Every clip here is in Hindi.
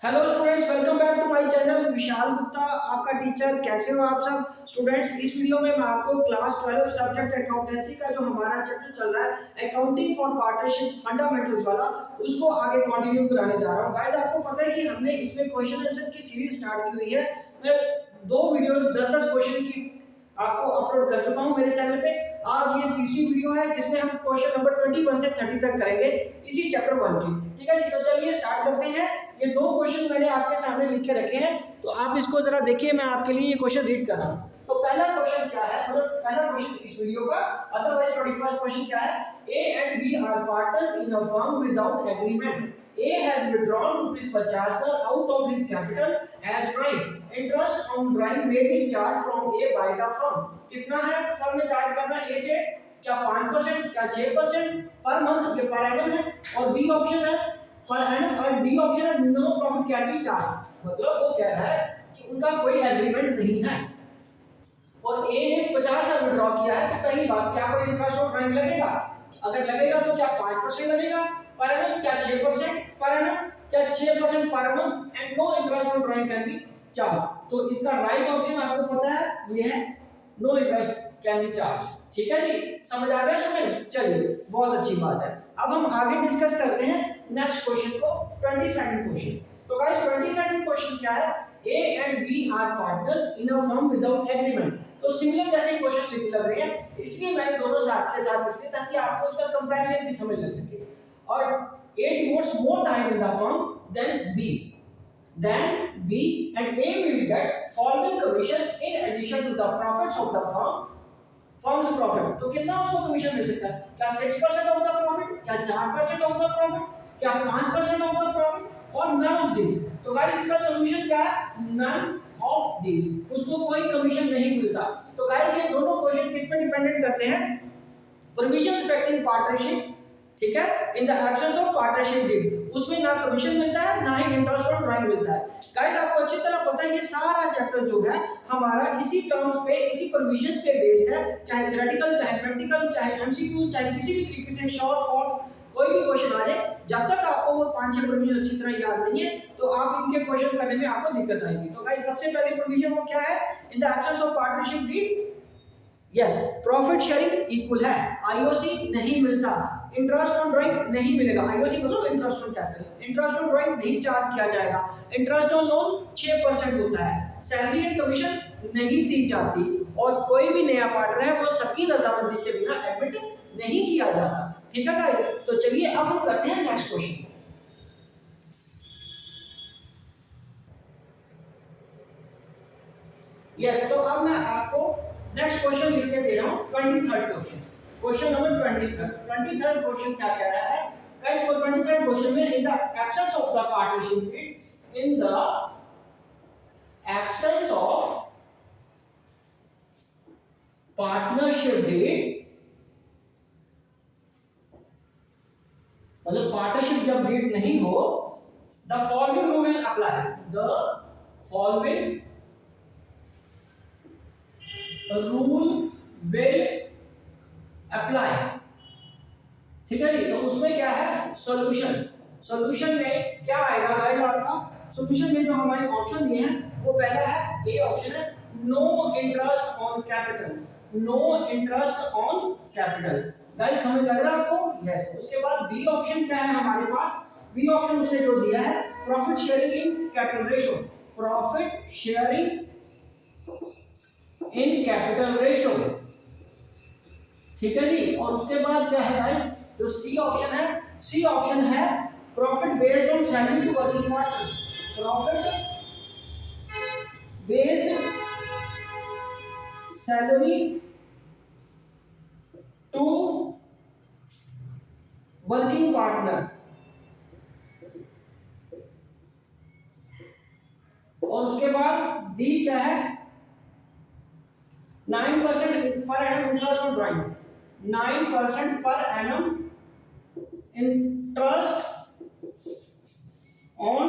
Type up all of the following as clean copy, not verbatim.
Hello students, welcome back to my channel. Vishal Gupta आपका टीचर। कैसे हो आप सब स्टूडेंट्स? इस वीडियो में मैं आपको क्लास 12 सब्जेक्ट अकाउंटेंसी का जो हमारा चैप्टर चल रहा है अकाउंटिंग फॉर पार्टनरशिप फंडामेंटल्स वाला, उसको आगे कंटिन्यू कराने जा रहा हूं। गाइस, आपको पता है कि हमने इसमें क्वेश्चन आंसर्स की सीरीज स्टार्ट की हुई है। मैं दो वीडियोस 10-10 क्वेश्चन की आपको अपलोड कर चुका हूं मेरे चैनल पे। आज ये तीसरी वीडियो है जिसमें हम क्वेश्चन नंबर 21 से 30 तक करेंगे इसी चैप्टर 1 की। ठीक है जी, तो चलिए स्टार्ट करते हैं। ये दो क्वेश्चन मैंने आपके सामने लिख के रखे हैं, तो आप इसको जरा देखिए। मैं आपके लिए ये क्वेश्चन रीड कर रहा हूं। तो पहला क्वेश्चन क्या है, मतलब पहला क्वेश्चन इस वीडियो का। अदरवाइज 21st क्वेश्चन क्या है? A and B are partners in a firm without agreement. A has withdrawn ₹50,000 out of his capital as drawings. Interest on drawing may be charged from A by the firm. कितना है फर्म में चार्ज करना A से? क्या 5%, क्या 6% पर मंथ? ये पर एनम है। और बी ऑप्शन है पर एनम, और डी ऑप्शन है no profit can be charge. मतलब वो कह रहा है कि उनका कोई एग्रीमेंट नहीं है और ए ने 50,000 विड्रॉ किया है। तो पहली बात, क्या कोई इंटरेस्ट ऑन ड्राइंग लगेगा? अगर लगेगा तो क्या 5% लगेगा पर एनम, क्या 6% पर एनम, क्या 6% per month, and no interest on drawing can be charge. तो इसका राइट ऑप्शन आपको पता है, ये है no interest can be charge. ठीक है जी, समझ आ गया स्टूडेंट्स? चलिए, बहुत अच्छी बात है। अब हम आगे डिस्कस करते हैं नेक्स्ट क्वेश्चन को, 22nd क्वेश्चन। तो गाइस 22nd क्वेश्चन क्या है? A and B are partners in a firm without agreement. तो सिमिलर जैसे क्वेश्चन लिखे लग रहे हैं, इसलिए मैंने दोनों साथ के साथ इसलिए ताकि आपको उसका कंपैरिजन भी समझ लग सके। और A devotes more time in the firm than B. Then B and A will get following commission in addition to the profits of the firm's profit. तो कितना उसको कमीशन मिल सकता है? क्या 6% ऑफ द प्रॉफिट, क्या 4% ऑफ द प्रॉफिट, क्या 5% ऑफ द प्रॉफिट, और नन ऑफ दिस। तो गाइस इसका सॉल्यूशन क्या है? None of this. उसको कोई कमीशन नहीं मिलता। तो गाइस ये दोनों क्वेश्चन किस पे डिपेंडेंट करते हैं? प्रोविजंस अफेक्टिंग पार्टनरशिप, ठीक है, in the absence of partnership deed. उसमें ना कमीशन मिलता है ना ही इंटरेस्ट ऑन ड्राइंग मिलता है। गाइस आपको अच्छी तरह पता है ये सारा चैप्टर जो है हमारा इसी टर्म्स पे, इसी प्रोविजंस पे बेस्ड है। चाहे थ्योरेटिकल, चाहे प्रैक्टिकल, चाहे एमसीक्यू, चाहे किसी भी तरीके से शॉर्ट थॉट कोई भी क्वेश्चन आ जाए, जब तक आपको वो 5-6 प्रोविजन अच्छी तरह याद नहीं है तो आप इनके क्वेश्चन करने में आपको दिक्कत आएगी। तो गाइस सबसे पहले प्रोविजन वो क्या है? In the absence of partnership deed, yes, profit sharing equal है, आईओसी नहीं मिलता, इंटरेस्ट ऑन ड्राइंग नहीं मिलेगा। आईओसी मतलब interest on capital, interest on drawing नहीं चार्ज किया जाएगा। इंटरेस्ट ऑन लोन 6% होता है। सैलरी एंड कमीशन नहीं दी जाती, और कोई भी नया पार्टनर है वो सबकी रजामंदी के बिना एडमिट नहीं किया जाता। ठीक है गाइस, तो चलिए अब हम करते हैं नेक्स्ट क्वेश्चन। यस, तो अब मैं आपको नेक्स्ट क्वेश्चन लिख के दे रहा हूं, 23rd question. Question number 23rd question क्या कह रहा है गाइस? वो 23rd क्वेश्चन में in the absence of the partnership deed, in the absence of partnership deed, मतलब पार्टनरशिप जब डीड नहीं हो, the following rule will apply. The following rule will apply. ठीक है जी, तो उसमें क्या है? सॉल्यूशन। सॉल्यूशन में क्या आएगा गाइस? आपका सॉल्यूशन में जो हमारे ऑप्शन दिए हैं वो पहला है, ए ऑप्शन है no interest on capital. No interest on capital. Guys समझ लग रहा है आपको? यस। उसके बाद बी ऑप्शन क्या है हमारे पास? बी ऑप्शन उसने जो दिया है profit sharing in capital ratio. Profit sharing in capital ratio. ठीक है जी। और उसके बाद क्या है भाई? जो सी ऑप्शन है, सी ऑप्शन है profit based on salary to working partner. Profit based salary to working partner. और उसके बाद डी क्या है? 9% per annum interest on drawing. 9% per annum interest on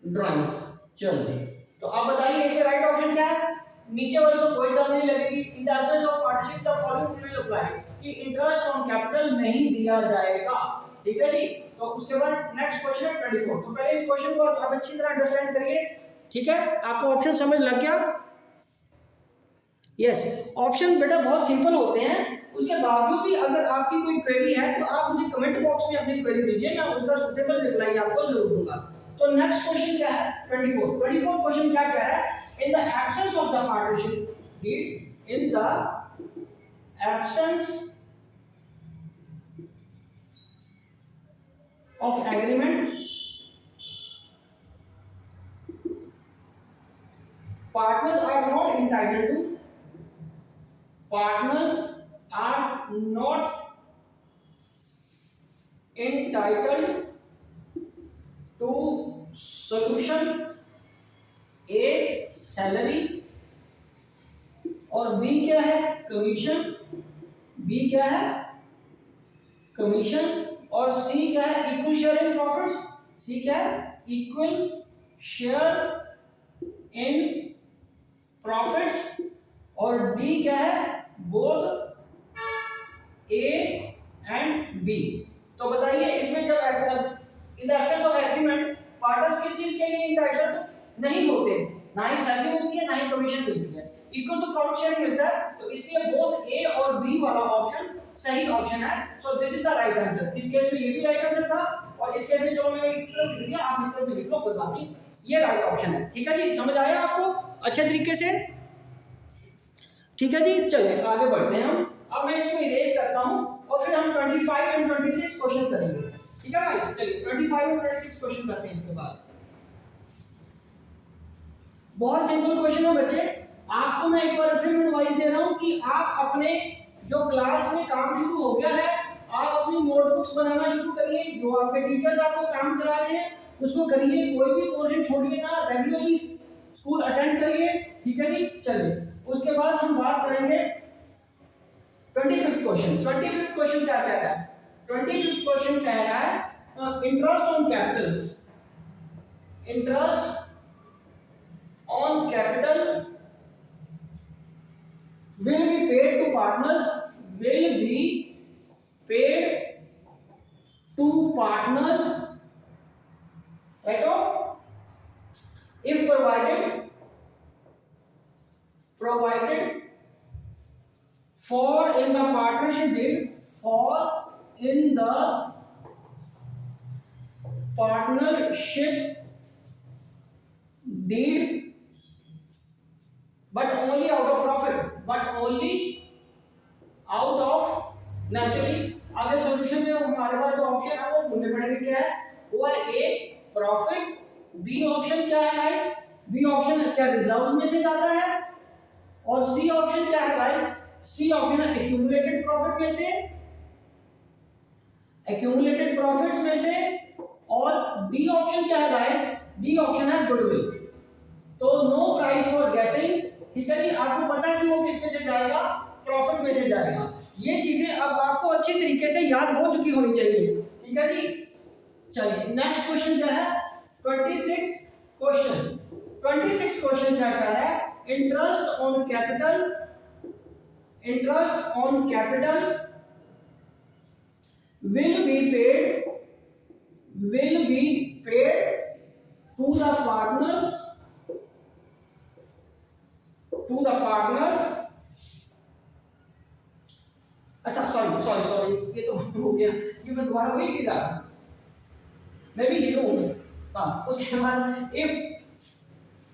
drawings. चलिए, तो आप बताइए इसके राइट ऑप्शन क्या है? नीचे वाली तो कोई टर्म नहीं लगेगी। इन the absence of partnership the following will apply, कि इंटरेस्ट ऑन कैपिटल नहीं दिया जाएगा। ठीक है जी। तो उसके बाद नेक्स्ट क्वेश्चन है 24। तो पहले इस क्वेश्चन को आप अच्छी तरह अंडरस्टैंड करिए, ठीक है। आपको ऑप्शन समझ लग गया? यस, ऑप्शन बेटा बहुत सिंपल होते हैं, उसके बावजूद भी अगर आपकी कोई क्वेरी है तो आप मुझे कमेंट बॉक्स में अपनी क्वेरी दीजिए, मैं उसका सुटेबल रिप्लाई आपको जरूर दूंगा। तो नेक्स्ट क्वेश्चन क्या है 24 क्वेश्चन क्या कह रहा है, in the absence of the partnership deed, in the absence of agreement, partners are not entitled to, partners are not entitled to solution A salary, और B क्या है कमीशन, B क्या है कमीशन, और C क्या है equal share in profits, C क्या है इक्वल शेयर इन प्रॉफिट्स, और D क्या है बोथ A एंड B। तो बताइए इसमें जब इन the absence of agreement partners किस चीज के लिए इंटाइटल्ड नहीं होते, ना ही सैलरी मिलती है ना ही कमीशन मिलती है, इक्वल टू प्रॉफिट शेयर मिलता है, तो इसलिए बोथ ए और बी वाला ऑप्शन सही ऑप्शन है। So this is the right answer. इस केस में ये भी राइट आंसर था, और इस केस में चलो मैंने इस तरफ लिख दिया, आप इस तरफ भी लिख लो, कोई बात नहीं, ये राइट ऑप्शन है। ठीक है जी, समझ आया आपको अच्छे तरीके से? ठीक है जी, चलिए आगे बढ़ते हैं हम। अब मैं इसको इरेज करता हूं और फिर हम 25 एंड 26 क्वेश्चन करेंगे। ठीक है गाइस, चलिए 25 और 26 क्वेश्चन करते हैं इसके बाद। बहुत सिंपल क्वेश्चन है बच्चे, आपको मैं एक बार फिर एडवाइस दे रहा हूं कि आप अपने जो क्लास में काम शुरू हो गया है, आप अपनी नोटबुक्स बनाना शुरू करिए, जो आपके टीचर्स आपको काम करा रहे हैं उसको करिए, कोई भी पोर्शन छोड़िए ना, रेगुलरली स्कूल अटेंड करिए। ठीक है जी, चलिए उसके बाद हम बात करेंगे 25th क्वेश्चन। 25th क्वेश्चन क्या कह रहा है? 25th क्वेश्चन कह रहा है interest on capital, interest on capital will be paid to partners, will be paid to partners, right? If provided for in the partnership deed, for in the partnership deed, but only out of profit, but only out of naturally। आगे सॉल्यूशन में हमारे पास जो ऑप्शन है वो ढूंढने पड़ेंगे, क्या है वो है ए प्रॉफिट, बी ऑप्शन क्या है गाइस, बी ऑप्शन है क्या रिजर्व में से जाता है, और सी ऑप्शन क्या है गाइस, सी ऑप्शन है एक्यूमुलेटेड प्रॉफिट में से, एक्यूमुलेटेड प्रॉफिट्स में से, और डी ऑप्शन क्या है गाइस, डी ऑप्शन है गुडविल। तो नो प्राइस फॉर गेसिंग। ठीक है जी, आपको पता है कि वो किस में से जाएगा, प्रॉफिट में से जाएगा। ये चीजें अब आपको अच्छी तरीके से याद हो चुकी होनी चाहिए। ठीक है जी, चलिए नेक्स्ट क्वेश्चन क्या है 26 क्वेश्चन। 26 क्वेश्चन क्या कह रहा है, interest on capital, interest on capital will be paid to the partners, to the partners। अच्छा सॉरी ये तो हो गया, ये मैं दोबारा वही लिख रहा, मैं भी हीरो हूं। हाँ, उसके बाद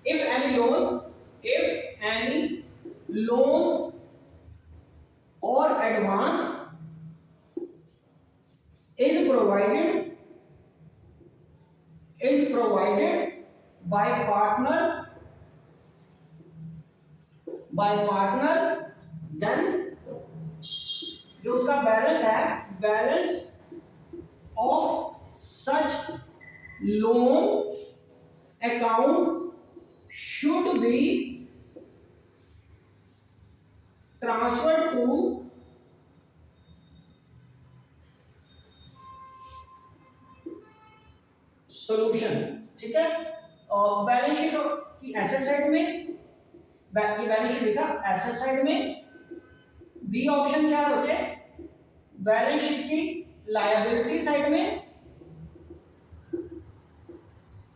if any loan or advance is provided by partner, then जो उसका बैलेंस है, balance of such loan account should be transfer to solution. ठीक है, और बैलेंस शीट की एसेट साइड में, ये बैलेंस शीट लिखा एसेट साइड में, बी ऑप्शन क्या बचे बैलेंस शीट की लायबिलिटी साइड में,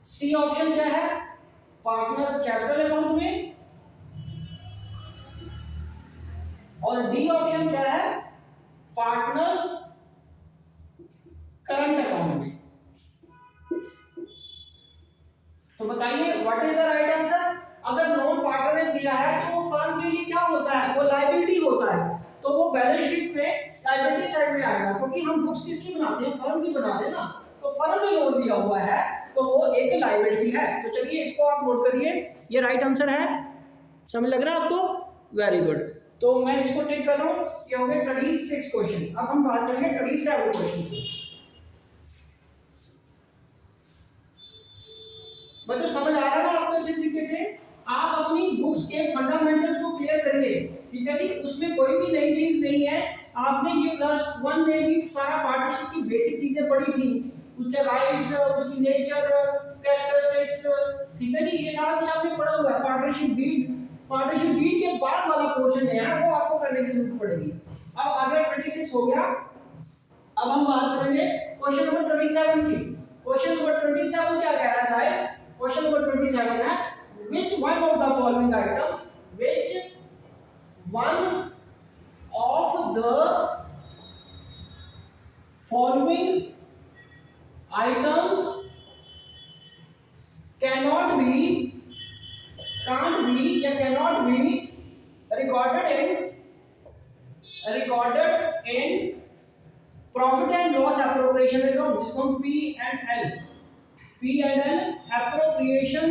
सी ऑप्शन क्या है पार्टनर्स कैपिटल अकाउंट में, और डी ऑप्शन क्या है पार्टनर्स करंट अकाउंट में। तो बताइए what is the right answer. अगर नॉन पार्टनर ने दिया है तो वो फर्म के लिए क्या होता है, वो लायबिलिटी होता है, तो वो बैलेंस शीट पे लायबिलिटी साइड में आएगा, क्योंकि हम बुक्स किसकी बनाते हैं, फर्म की बना रहे हैं ना, तो फर्म ने लोन दिया हुआ है तो वो एक लायबिलिटी है। तो चलिए इसको आप नोट करिए, ये राइट आंसर है। समझ लग रहा है आपको, वेरी गुड। तो मैं इसको टिक कर रहा हूँ, ये हो गए 26 क्वेश्चन। अब हम बात करेंगे 27 क्वेश्चन की। बच्चों समझ आ रहा है ना आपको अच्छे तरीके से। आप अपनी बुक्स के फंडामेंटल्स को क्लियर करिए, ठीक है जी, उसमें कोई भी नई चीज नहीं है। आपने ये +1 में भी सारा पार्टनरशिप की बेसिक चीजें पढ़ी थी, उसके राइट्स, उसकी नेचर, कैरेक्टरिस्टिक्स, ठीक है जी, ये सारा कुछ आपने पढ़ा हुआ है। पार्टनरशिप डीड के बाद वाला पोर्शन है वो आपको करने की जरूरत पड़ेगी। अब आगे 26 हो गया। अब हम बात करेंगे क्वेश्चन नंबर 27 की। क्वेश्चन नंबर 27 क्या कह रहा है गाइस, क्वेश्चन नंबर 27 है which one of the following items, which one of the following items can't be या cannot be recorded in profit and loss appropriation account, जिसको हम P&L एप्रोप्रिएशन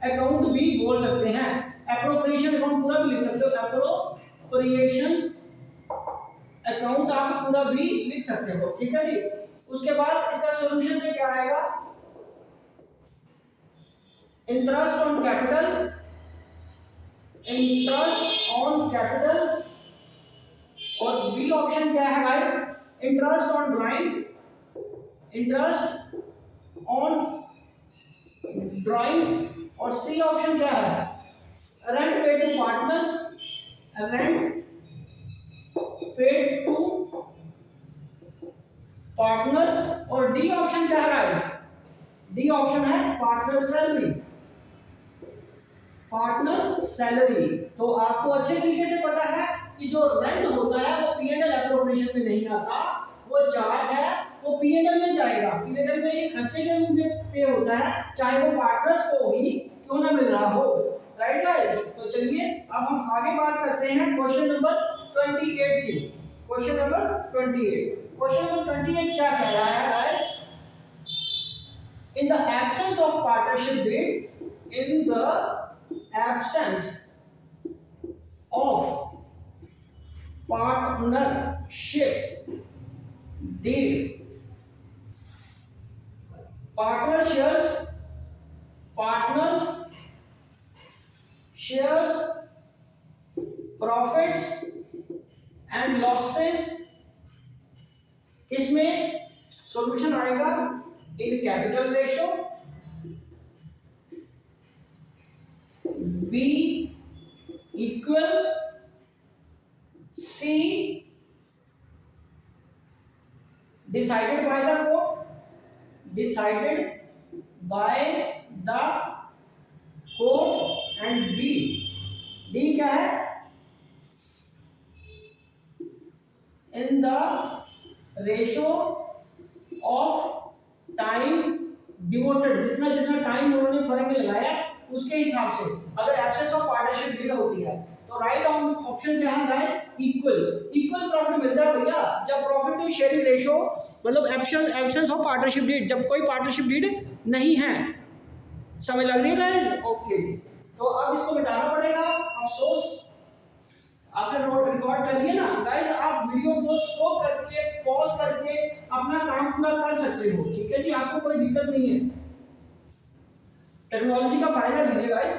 अकाउंट भी बोल सकते हैं। एप्रोप्रिएशन अकाउंट पूरा भी लिख सकते हो, एप्रोप्रिएशन अकाउंट आप पूरा भी लिख सकते हो, ठीक है जी। उसके बाद इसका सॉल्यूशन में क्या आएगा, इंटरेस्ट ऑन कैपिटल, और बी ऑप्शन क्या है गाइस, इंटरेस्ट ऑन ड्राइंग्स, और सी ऑप्शन क्या है, रेंट पेड टू पार्टनर्स, और डी ऑप्शन क्या है गाइस, डी ऑप्शन है पार्टनर सैलरी। तो आपको अच्छे तरीके से पता है कि जो रेंट होता है वो P&L एप्रोप्रिएशन में नहीं आता, वो चार्ज है वो P&L में जाएगा। P&L में ये खर्चे के रूप में पे होता है, चाहे वो पार्टनर्स को ही क्यों ना मिल रहा हो, राइट गाइस। तो चलिए अब हम आगे बात करते हैं क्वेश्चन नंबर 28 की। क्वेश्चन नंबर 28 क्या कह रहा है guys, in the absence of partnership deed, partners shares profits and losses, किसमें सॉल्यूशन आएगा, in capital ratio, B equal, C decided by the court, and D क्या है, in the ratio of time devoted, जितना टाइम उन्होंने फर्म में लगाया उसके हिसाब से, अगर एब्सेंस ऑफ पार्टनरशिप डीड होती है तो राइट ऑप्शन क्या है गाइस, इक्वल प्रॉफिट मिलता है भैया जब प्रॉफिट टू शेयरिंग रेशो, मतलब एब्सेंस ऑफ पार्टनरशिप डीड, जब कोई पार्टनरशिप डीड नहीं है। समझ लग रही है गाइस, ओके जी। तो अब इसको मिटाना पड़ेगा, अफसोस आपने नोट रिकॉर्ड कर लिया ना गाइस, आप वीडियो को स्लो करके पॉज करके अपना काम पूरा कर सकते हो, ठीक है जी, आपको कोई दिक्कत नहीं है, टेक्नोलॉजी का फायदा लीजिए गाइस।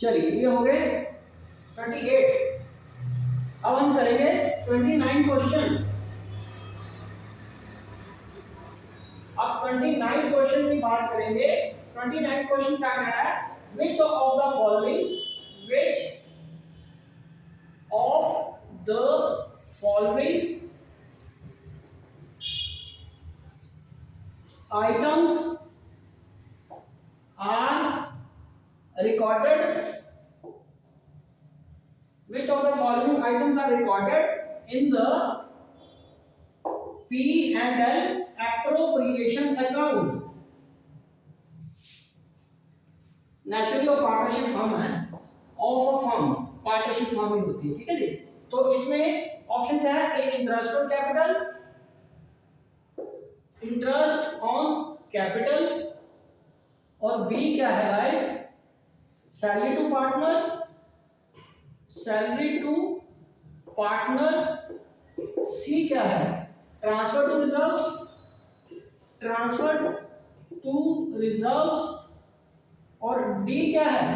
चलिए ये हो गए 28। अब हम करेंगे 29 क्वेश्चन। अब 29 क्वेश्चन की बात करेंगे। 29 क्वेश्चन क्या कह रहा है, which of the following the following items are recorded, which of the following items are recorded in the P&L appropriation account? Naturally वो पार्टनरशिप फर्म है, of a firm partnership firm ही होती है, ठीक है जी। तो इसमें ऑप्शन क्या है? A interest on capital, interest on capital, और बी क्या है guys? Salary to partner, salary to partner. C क्या है? Transfer to reserves, transfer to reserves, और डी क्या है?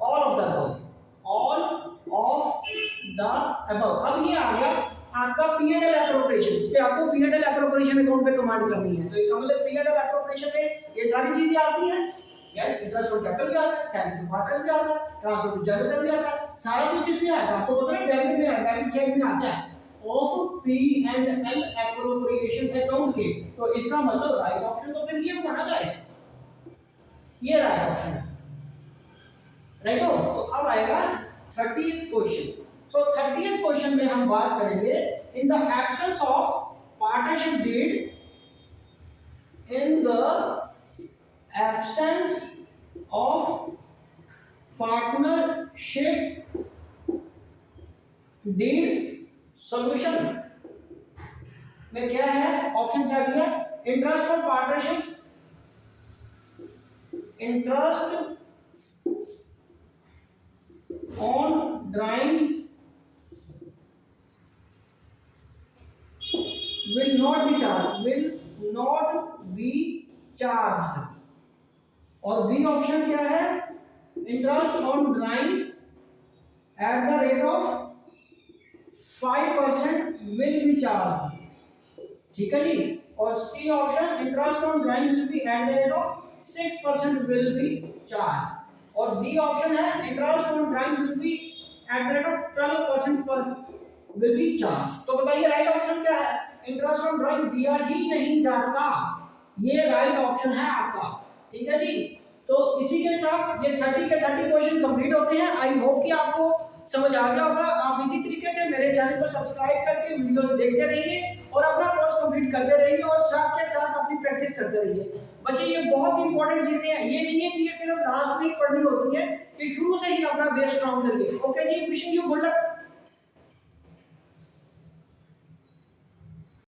All of the above, all of the above. अब ये आ गया आपका P&L एप्रोप्रिएशन। इस पे आपको P&L एप्रोप्रिएशन अकाउंट पे कमांड करनी है, तो इसका मतलब P&L एप्रोप्रिएशन में ये सारी चीजें आती हैं। यस, इंटरेस्ट ऑन कैपिटल भी आता है, सैलरी टू पार्टनर भी आता है, ट्रांसफर टू रिजर्व भी आता है, सारा कुछ किसमें आता है? आपको पता है डेबिट में, डेबिट साइड में आता है ऑफ P&L एप्रोप्रिएशन अकाउंट के। तो इसका मतलब राइट ऑप्शन तो फिर ये हुआ ना गाइस, ये राइट ऑप्शन है, राइट हो। तो अब आएगा 30th क्वेश्चन। सो 30th क्वेश्चन में हम बात करेंगे in the absence of partnership deed, in the absence of partnership deed solution में क्या है? ऑप्शन क्या दिया? Interest on partnership, interest on drawings will not be charged, और बी ऑप्शन क्या है? Interest on drawing at the rate of 5% will be charge, ठीक है जी। और C option interest on drawing will be at the rate of 6% will be charge, और डी ऑप्शन है interest on drawing will be at the rate of 12% will be charge. तो बताइए राइट ऑप्शन क्या है? इंटरेस्ट ऑन ड्राइंग दिया ही नहीं जाता, ये राइट ऑप्शन है आपका, ठीक है जी। तो इसी के साथ ये 30 के 30 क्वेश्चन कंप्लीट होते हैं। आई होप कि आपको समझ आ गया होगा। आप इसी तरीके से मेरे चैनल को सब्सक्राइब करके वीडियोस देखते रहिए और अपना कोर्स कंप्लीट करते रहिए, और साथ के साथ अपनी प्रैक्टिस करते रहिए। बच्चे ये बहुत इंपॉर्टेंट चीजें हैं, ये नहीं है कि ये सिर्फ लास्ट में ही पढ़नी होती है, कि शुरू से ही अपना बेस स्ट्रॉन्ग करिए। ओके जी, विशिंग यू गुड लक।